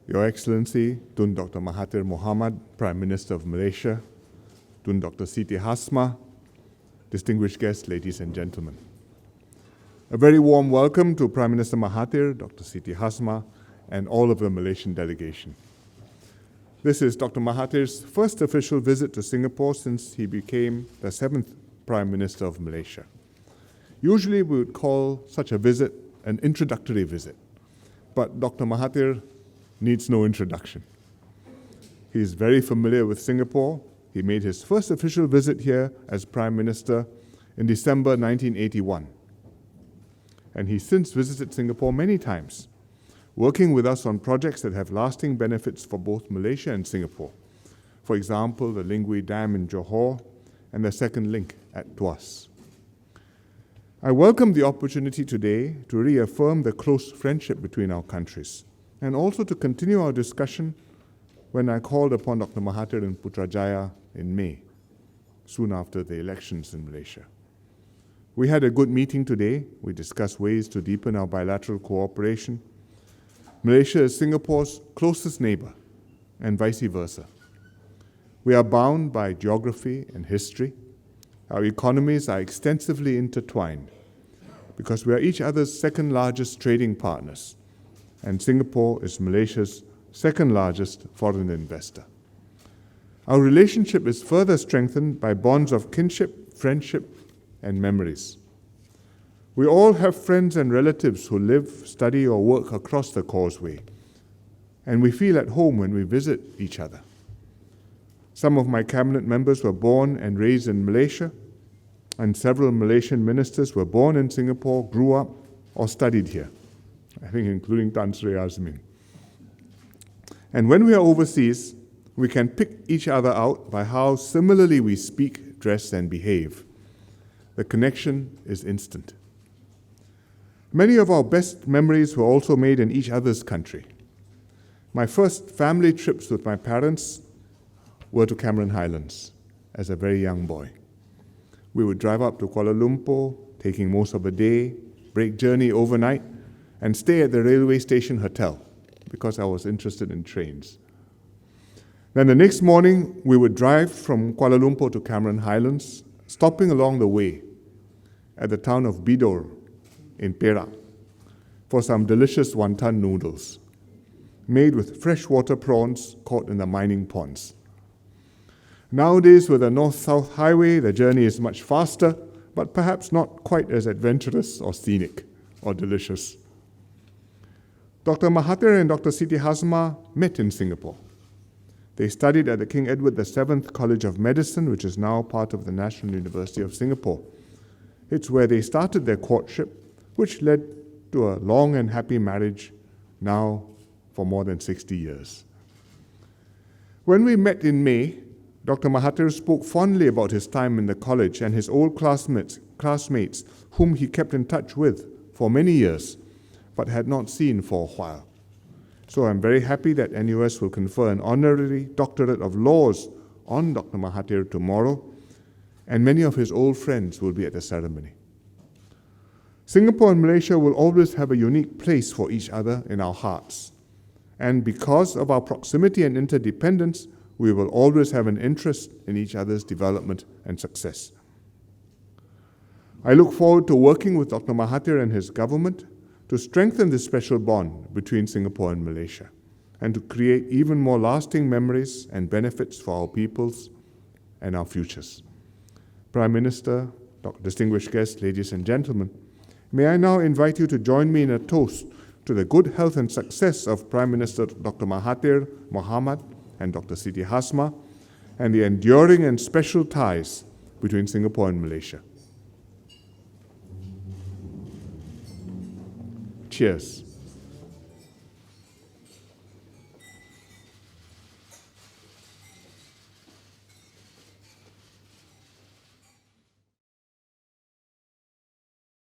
Your Excellency, Tun Dr. Mahathir Mohamad, Prime Minister of Malaysia, Tun Dr. Siti Hasma, distinguished guests, ladies and gentlemen. A very warm welcome to Prime Minister Mahathir, Dr. Siti Hasma, and all of the Malaysian delegation. This is Dr. Mahathir's first official visit to Singapore since he became the 7th Prime Minister of Malaysia. Usually we would call such a visit an introductory visit, but Dr. Mahathir needs no introduction. He is very familiar with Singapore. He made his first official visit here as Prime Minister in December 1981. And he's since visited Singapore many times, working with us on projects that have lasting benefits for both Malaysia and Singapore. For example, the Lingui Dam in Johor and the second link at Tuas. I welcome the opportunity today to reaffirm the close friendship between our countries and also to continue our discussion when I called upon Dr. Mahathir in Putrajaya in May, soon after the elections in Malaysia. We had a good meeting today. We discussed ways to deepen our bilateral cooperation. Malaysia is Singapore's closest neighbor, and vice versa. We are bound by geography and history. Our economies are extensively intertwined because we are each other's second largest trading partners, and Singapore is Malaysia's second largest foreign investor. Our relationship is further strengthened by bonds of kinship, friendship, and memories. We all have friends and relatives who live, study, or work across the causeway, and we feel at home when we visit each other. Some of my cabinet members were born and raised in Malaysia, and several Malaysian ministers were born in Singapore, grew up, or studied here, I think including Tan Sri Azmin. And when we are overseas, we can pick each other out by how similarly we speak, dress, and behave. The connection is instant. Many of our best memories were also made in each other's country. My first family trips with my parents were to Cameron Highlands as a very young boy. We would drive up to Kuala Lumpur, taking most of the day, break journey overnight, and stay at the railway station hotel because I was interested in trains. Then the next morning, we would drive from Kuala Lumpur to Cameron Highlands, stopping along the way at the town of Bidor in Perak for some delicious wonton noodles made with freshwater prawns caught in the mining ponds. Nowadays, with the North-South Highway, the journey is much faster, but perhaps not quite as adventurous or scenic or delicious. Dr. Mahathir and Dr. Siti Hasma met in Singapore. They studied at the King Edward VII College of Medicine, which is now part of the National University of Singapore. It's where they started their courtship, which led to a long and happy marriage now for more than 60 years. When we met in May, Dr. Mahathir spoke fondly about his time in the college and his old classmates whom he kept in touch with for many years, but had not seen for a while. So I'm very happy that NUS will confer an honorary doctorate of laws on Dr. Mahathir tomorrow, and many of his old friends will be at the ceremony. Singapore and Malaysia will always have a unique place for each other in our hearts. And because of our proximity and interdependence, we will always have an interest in each other's development and success. I look forward to working with Dr. Mahathir and his government to strengthen this special bond between Singapore and Malaysia, and to create even more lasting memories and benefits for our peoples and our futures. Prime Minister, distinguished guests, ladies and gentlemen, may I now invite you to join me in a toast to the good health and success of Prime Minister Dr. Mahathir Mohamad and Dr. Siti Hasma, and the enduring and special ties between Singapore and Malaysia. Cheers.